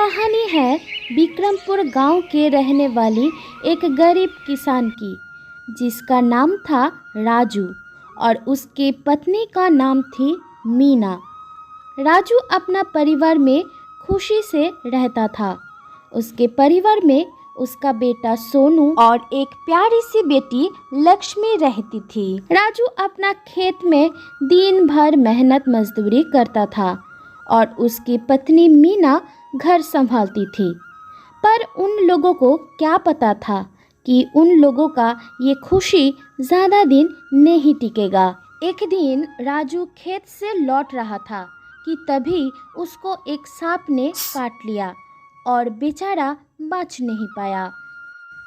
कहानी है विक्रमपुर गांव के रहने वाली एक गरीब किसान की, जिसका नाम था राजू और उसकी पत्नी का नाम थी मीना। राजू अपना परिवार में खुशी से रहता था। उसके परिवार में उसका बेटा सोनू और एक प्यारी सी बेटी लक्ष्मी रहती थी। राजू अपना खेत में दिन भर मेहनत मजदूरी करता था और उसकी पत्नी मीना घर संभालती थी। पर उन लोगों को क्या पता था कि उन लोगों का ये खुशी ज़्यादा दिन नहीं टिकेगा। एक दिन राजू खेत से लौट रहा था कि तभी उसको एक सांप ने काट लिया और बेचारा बच नहीं पाया।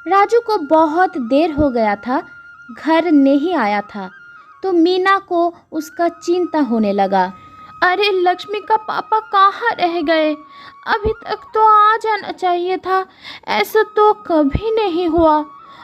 राजू को बहुत देर हो गया था, घर नहीं आया था, तो मीना को उसका चिंता होने लगा। अरे लक्ष्मी का पापा कहाँ रह गए? अभी तक तो आ जाना चाहिए था। ऐसा तो कभी नहीं हुआ।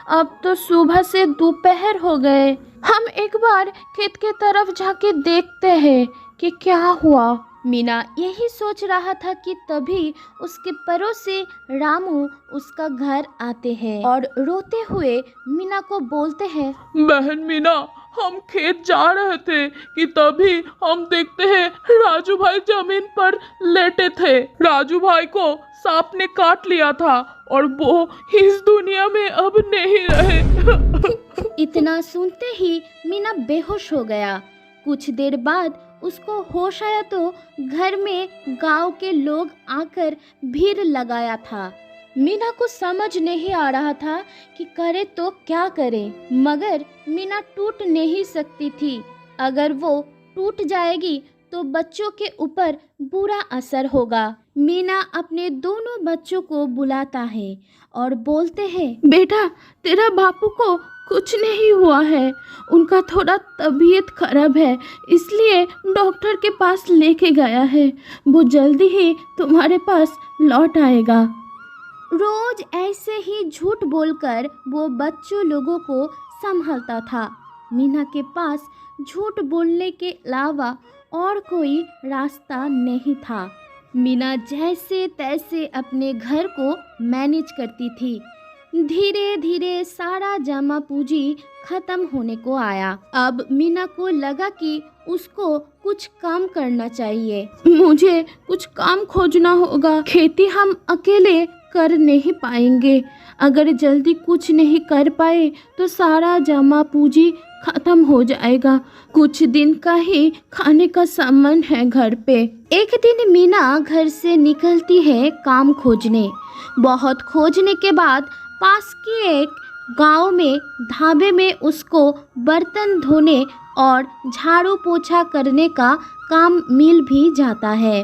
अब तो सुबह से दोपहर हो गए। हम एक बार खेत के तरफ जाके देखते हैं कि क्या हुआ। मीना यही सोच रहा था कि तभी उसके पड़ोसी रामू उसका घर आते हैं और रोते हुए मीना को बोलते हैं, बहन मीना, हम खेत जा रहे थे कि तभी हम देखते हैं राजू भाई जमीन पर लेटे थे। राजू भाई को सांप ने काट लिया था और वो इस दुनिया में अब नहीं रहे। इतना सुनते ही मीना बेहोश हो गया। कुछ देर बाद उसको होश आया तो घर में गांव के लोग आकर भीड़ लगाया था। मीना को समझ नहीं आ रहा था कि करे तो क्या करे, मगर मीना टूट नहीं सकती थी। अगर वो टूट जाएगी तो बच्चों के ऊपर बुरा असर होगा। मीना अपने दोनों बच्चों को बुलाता है और बोलते हैं, बेटा, तेरा बापू को कुछ नहीं हुआ है। उनका थोड़ा तबीयत खराब है, इसलिए डॉक्टर के पास लेके गया है। वो जल्दी ही तुम्हारे पास लौट आएगा। रोज ऐसे ही झूठ बोलकर वो बच्चों लोगों को संभालता था। मीना के पास झूठ बोलने के अलावा और कोई रास्ता नहीं था। मीना जैसे तैसे अपने घर को मैनेज करती थी। धीरे धीरे सारा जमा पूंजी खत्म होने को आया। अब मीना को लगा कि उसको कुछ काम करना चाहिए। मुझे कुछ काम खोजना होगा। खेती हम अकेले कर नहीं पाएंगे। अगर जल्दी कुछ नहीं कर पाए तो सारा जमा पूंजी खत्म हो जाएगा। कुछ दिन का ही खाने का सामान है घर पे। एक दिन मीना घर से निकलती है काम खोजने। बहुत खोजने के बाद पास के एक गांव में ढाबे में उसको बर्तन धोने और झाड़ू पोछा करने का काम मिल भी जाता है।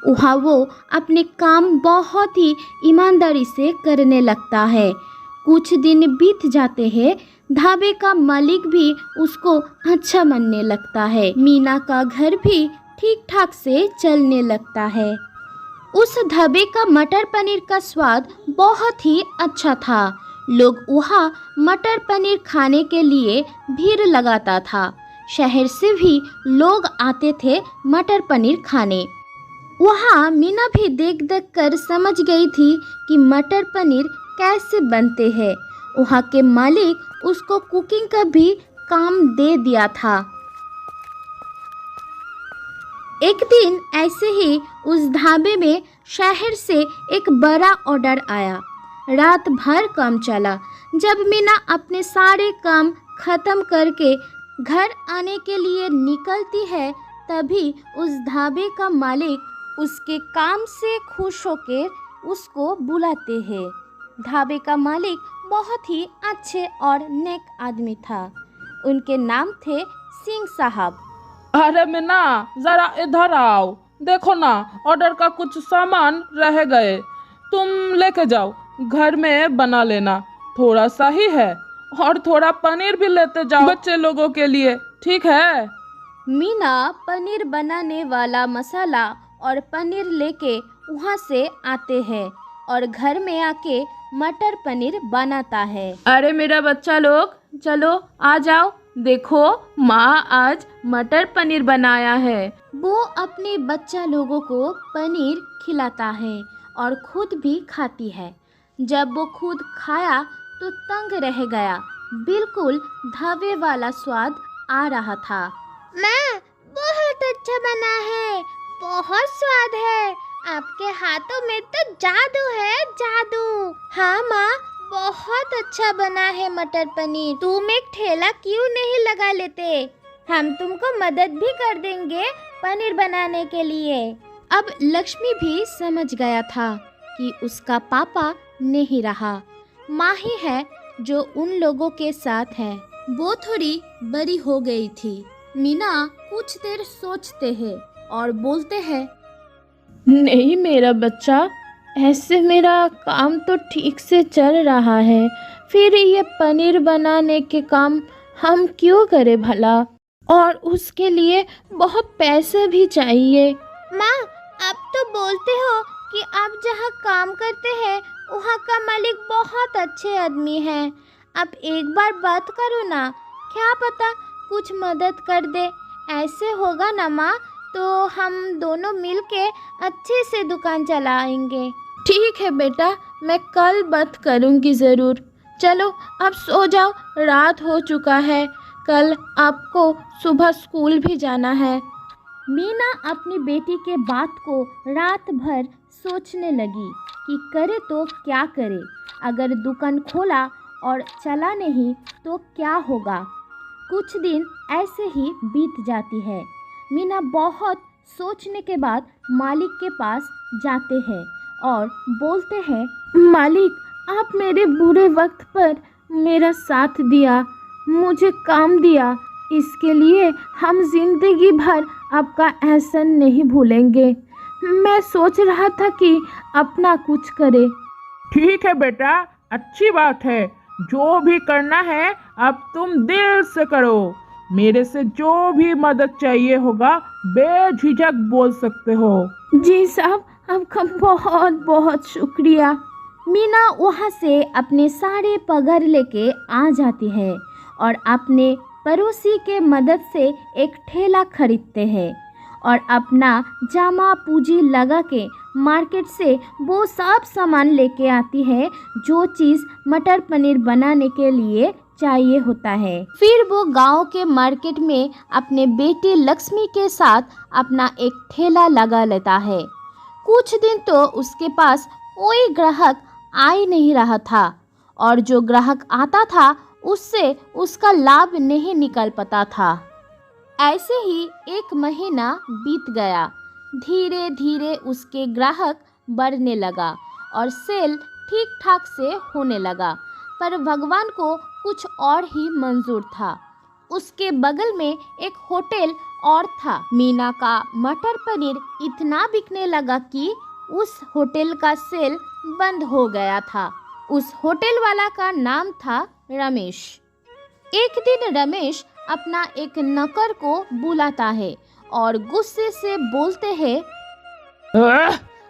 वहाँ वो अपने काम बहुत ही ईमानदारी से करने लगता है। कुछ दिन बीत जाते हैं, ढाबे का मालिक भी उसको अच्छा मानने लगता है। मीना का घर भी ठीक ठाक से चलने लगता है। उस ढाबे का मटर पनीर का स्वाद बहुत ही अच्छा था। लोग वहाँ मटर पनीर खाने के लिए भीड़ लगाता था। शहर से भी लोग आते थे मटर पनीर खाने। वहाँ मीना भी देख देख कर समझ गई थी कि मटर पनीर कैसे बनते हैं। वहाँ के मालिक उसको कुकिंग का भी काम दे दिया था। एक दिन ऐसे ही उस ढाबे में शहर से एक बड़ा ऑर्डर आया। रात भर काम चला। जब मीना अपने सारे काम खत्म करके घर आने के लिए निकलती है, तभी उस ढाबे का मालिक उसके काम से खुश होकर उसको बुलाते हैं। ढाबे का मालिक बहुत ही अच्छे और नेक आदमी था। उनके नाम थे सिंह साहब। अरे मीना, जरा इधर आओ। देखो ना, ऑर्डर का कुछ सामान रह गए। तुम लेके जाओ, घर में बना लेना। थोड़ा सा ही है और थोड़ा पनीर भी लेते जाओ बच्चे लोगों के लिए, ठीक है? मीना पनीर बनाने वाला मसाला और पनीर लेके वहाँ से आते हैं और घर में आके मटर पनीर बनाता है। अरे मेरा बच्चा लोग, चलो आ जाओ। देखो, माँ आज मटर पनीर बनाया है। वो अपने बच्चा लोगों को पनीर खिलाता है और खुद भी खाती है। जब वो खुद खाया तो तंग रह गया। बिल्कुल ढाबे वाला स्वाद आ रहा था। माँ, बहुत अच्छा बना है, बहुत स्वाद है। आपके हाथों में तो जादू है, जादू। हाँ माँ, बहुत अच्छा बना है मटर पनीर। तुम एक ठेला क्यों नहीं लगा लेते? हम तुमको मदद भी कर देंगे पनीर बनाने के लिए। अब लक्ष्मी भी समझ गया था कि उसका पापा नहीं रहा, माँ ही है जो उन लोगों के साथ है। वो थोड़ी बड़ी हो गई थी। मीना कुछ देर सोचते हैं और बोलते हैं, नहीं मेरा बच्चा, ऐसे मेरा काम तो ठीक से चल रहा है, फिर ये पनीर बनाने के काम हम क्यों करें भला? और उसके लिए बहुत पैसे भी चाहिए। माँ, आप तो बोलते हो कि आप जहाँ काम करते हैं वहाँ का मालिक बहुत अच्छे आदमी हैं। आप एक बार बात करो ना, क्या पता कुछ मदद कर दे। ऐसे होगा ना माँ, तो हम दोनों मिलके अच्छे से दुकान चलाएंगे। ठीक है बेटा, मैं कल बात करूँगी ज़रूर। चलो अब सो जाओ, रात हो चुका है, कल आपको सुबह स्कूल भी जाना है। मीना अपनी बेटी के बात को रात भर सोचने लगी कि करे तो क्या करे। अगर दुकान खोला और चला नहीं तो क्या होगा। कुछ दिन ऐसे ही बीत जाती है। मीना बहुत सोचने के बाद मालिक के पास जाते हैं और बोलते हैं, मालिक, आप मेरे बुरे वक्त पर मेरा साथ दिया, मुझे काम दिया, इसके लिए हम जिंदगी भर आपका एहसान नहीं भूलेंगे। मैं सोच रहा था कि अपना कुछ करे। ठीक है बेटा, अच्छी बात है। जो भी करना है अब तुम दिल से करो। मेरे से जो भी मदद चाहिए होगा बेझिझक बोल सकते हो। जी साहब, आपका बहुत बहुत शुक्रिया। मीना वहाँ से अपने सारे पगार लेके आ जाती है और अपने पड़ोसी के मदद से एक ठेला खरीदते हैं और अपना जमा पूंजी लगा के मार्केट से वो सब सामान लेके आती है जो चीज़ मटर पनीर बनाने के लिए चाहिए होता है। फिर वो गांव के मार्केट में अपने बेटी लक्ष्मी के साथ अपना एक ठेला लगा लेता है। कुछ दिन तो उसके पास कोई ग्राहक आ ही नहीं रहा था और जो ग्राहक आता था उससे उसका लाभ नहीं निकल पाता था। ऐसे ही एक महीना बीत गया। धीरे धीरे उसके ग्राहक बढ़ने लगा और सेल ठीक ठाक से होने लगा, पर भगवान को कुछ और ही मंजूर था। उसके बगल में एक होटल और था। मीना का मटर पनीर इतना बिकने लगा कि उस होटल का सेल बंद हो गया था। उस होटल वाला का नाम था रमेश। एक दिन रमेश अपना एक नौकर को बुलाता है और गुस्से से बोलते हैं,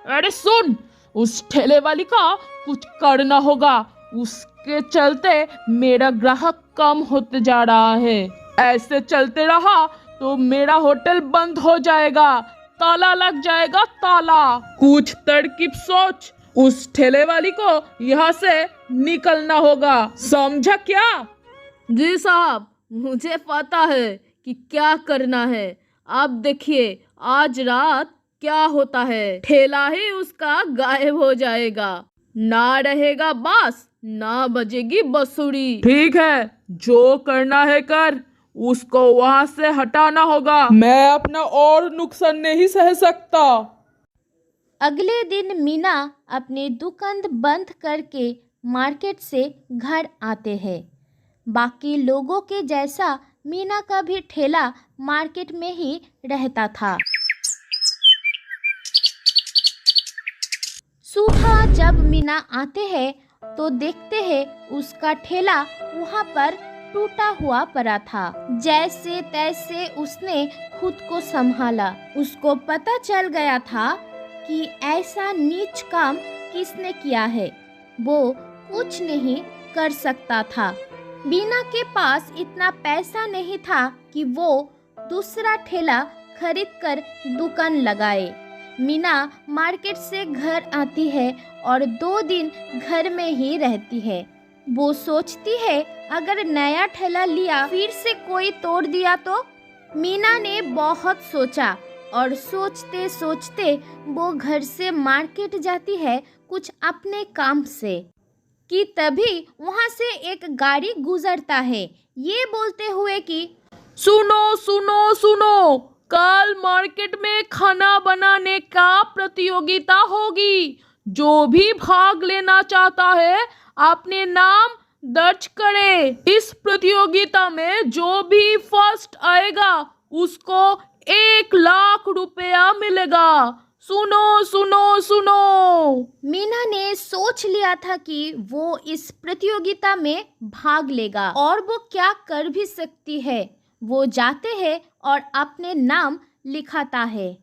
अरे सुन, उस ठेले वाली का कुछ करना होगा। उसके चलते मेरा ग्राहक कम होते जा रहा है। ऐसे चलते रहा तो मेरा होटल बंद हो जाएगा, ताला लग जाएगा, ताला। कुछ तरकीब सोच, उस ठेले वाली को यहाँ से निकलना होगा, समझा क्या? जी साहब, मुझे पता है कि क्या करना है। आप देखिए आज रात क्या होता है। ठेला ही उसका गायब हो जाएगा, ना रहेगा बांस, ना बजेगी बांसुरी। ठीक है, जो करना है कर। उसको वहां से हटाना होगा। मैं अपना और नुकसान नहीं सह सकता। अगले दिन मीना अपनी दुकान बंद करके मार्केट से घर आते हैं। बाकी लोगों के जैसा मीना का भी ठेला मार्केट में ही रहता था। सुबह जब मीना आते हैं तो देखते हैं उसका ठेला वहाँ पर टूटा हुआ पड़ा था। जैसे तैसे उसने खुद को संभाला। उसको पता चल गया था कि ऐसा नीच काम किसने किया है। वो कुछ नहीं कर सकता था। मीना के पास इतना पैसा नहीं था कि वो दूसरा ठेला खरीद कर दुकान लगाए। मीना मार्केट से घर आती है और 2 दिन घर में ही रहती है। वो सोचती है अगर नया ठेला लिया फिर से कोई तोड़ दिया तो। मीना ने बहुत सोचा और सोचते सोचते वो घर से मार्केट जाती है कुछ अपने काम से कि तभी वहाँ से एक गाड़ी गुजरता है ये बोलते हुए कि सुनो सुनो सुनो, कल मार्केट में खाना बनाने का प्रतियोगिता होगी। जो भी भाग लेना चाहता है अपने नाम दर्ज करे। इस प्रतियोगिता में जो भी फर्स्ट आएगा उसको 1 लाख रुपया मिलेगा। सुनो सुनो सुनो। मीना ने सोच लिया था कि वो इस प्रतियोगिता में भाग लेगा और वो क्या कर भी सकती है। वो जाते हैं और अपने नाम लिखाता है।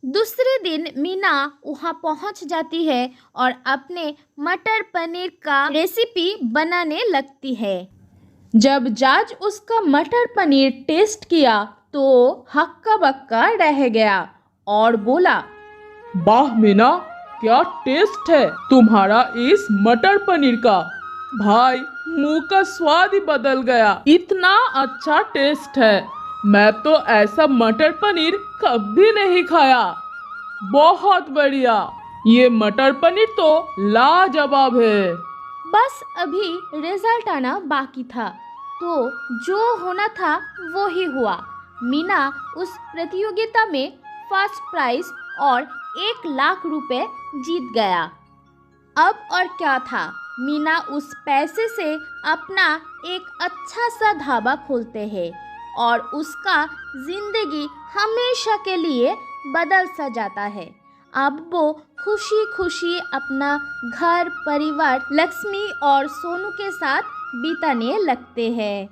दूसरे दिन मीना वहाँ पहुँच जाती है और अपने मटर पनीर का रेसिपी बनाने लगती है। जब जज उसका मटर पनीर टेस्ट किया तो हक्का बक्का रह गया और बोला, वाह मीना, क्या टेस्ट है तुम्हारा इस मटर पनीर का। भाई, मुंह का स्वाद ही बदल गया। इतना अच्छा टेस्ट है। मैं तो ऐसा मटर पनीर कभी नहीं खाया। बहुत बढ़िया, ये मटर पनीर तो लाजवाब है। बस अभी रिजल्ट आना बाकी था तो जो होना था वो ही हुआ। मीना उस प्रतियोगिता में फर्स्ट प्राइज और 1 लाख रुपए जीत गया। अब और क्या था, मीना उस पैसे से अपना एक अच्छा सा ढाबा खोलते हैं और उसका जिंदगी हमेशा के लिए बदल सा जाता है। अब वो खुशी खुशी अपना घर परिवार लक्ष्मी और सोनू के साथ बिताने लगते हैं।